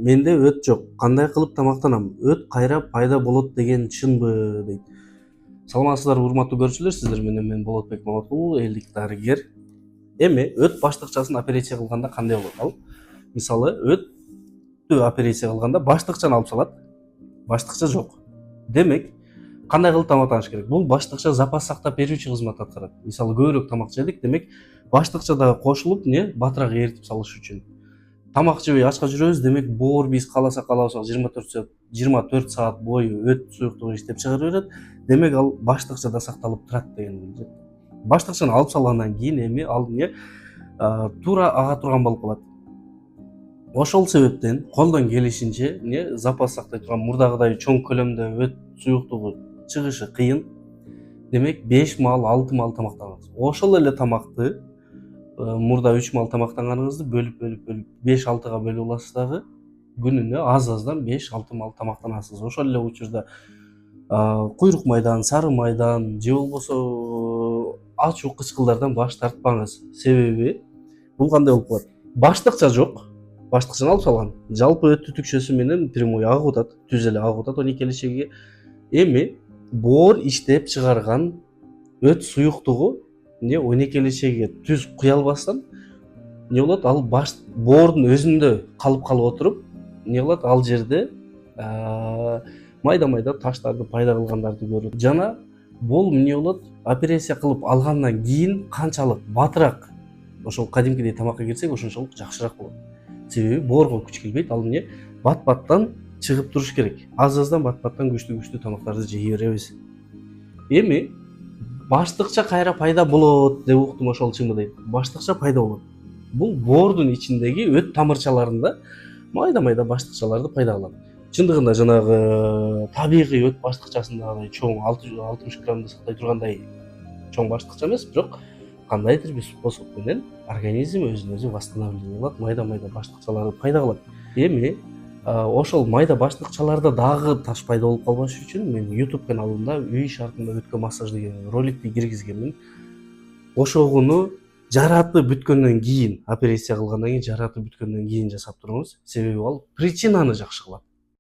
Менде өт жок. Кандай кылып тамактанам? Өт кайра пайда болот деген чынбы дейт. Саламатсыздарбы урматтуу көрүүчүлөр, сиздер менен мен Болотбек Мамоткул, элдик дарыгер. Эми өт баштыкчасын операция кылганда кандай болот ал? Мисалы, өттү операция кылганда баштыкчаны алып салат. Баштыкча жок. Демек, кандай кылып тамактаныш керек? Бул баштыкча запас сактап берүүчү кызмат аткарат. Мисалы, көбүрөөк тамак жедик, демек баштыкча дагы кошулуп, батыраак эритип салыш үчүн. Тамак жебей ачка жүрөбүз, демек боор биз кааласак 24 саат бою өт суюктугу иштеп чыгара берет. Демек ал баштыкчада сакталып турат деген билет. Баштыкчаны алып салгандан кийин эми ал туура ага турган болуп калат. Ошол себептен колдон келишинче запас сактай турган мурдагыдай чоң көлөмдө өт суюктугу чыгышы кыйын. Демек 5 маал 6 маал тамактанабыз. Ошол эле тамакты мурда 3 маал тамактанганыңызды бөлүп 5-6га бөлүп аласыз дагы күнүнө аз-аздан 5-6 маал тамактанасыз. Ошол эле учурда куйрук майдан, сары майдан же болбосо ачуу кычкылдардан баш тартпаңыз. Себеби бул кандай болуп калат? Баштыкча жок. Баштыкчаны алып салган. Жалпы өт түтүкчөсү менен прямой агып атат, түз эле агып атат 12 эле Эми боор иштеп чыгарган өт суюктугу 12 эле түз куя албастан болот? Ал боордун өзүндө калып отуруп, кылат? Ал жерде майда таштарды пайда кылгандарды көрөт. Жана бул болот? Операция кылып алгандан кийин канчалык батыраак ошол кадимкидей тамакка кирсек, ошончолук жакшыраак болот. Себеби боорго күч келбейт, ал бат-баттан чыгып туруш керек. Аз-аздан бат-баттан күчтүү тамактарды жей беребиз. Эми баштыкча кайра пайда болот деп уктум, ошол чынбы дейт. Баштыкча пайда болот. Бул боордун ичиндеги өт тамырчаларында майда баштыкчаларды пайда кылат. Чындыгында жанагы табигый өт баштыкчасындагыдай чоң 60 граммды сактай тургандай чоң баштыкча эмес, бирок кандайдыр бир способ менен организм өзүн восстановление кылат, майда баштыкчаларды пайда кылат. Эми ошол майда баштыкчаларда дагы таш пайда болуп калбаш үчүн мен YouTube каналымда үй шартында өткө массаж деген роликти киргизгенмин. Ошогуну жаратып бүткөндөн кийин, операция кылгандан кийин, жаратып бүткөндөн кийин жасап туруңуз. Себеби ал причинаны жакшы кылат.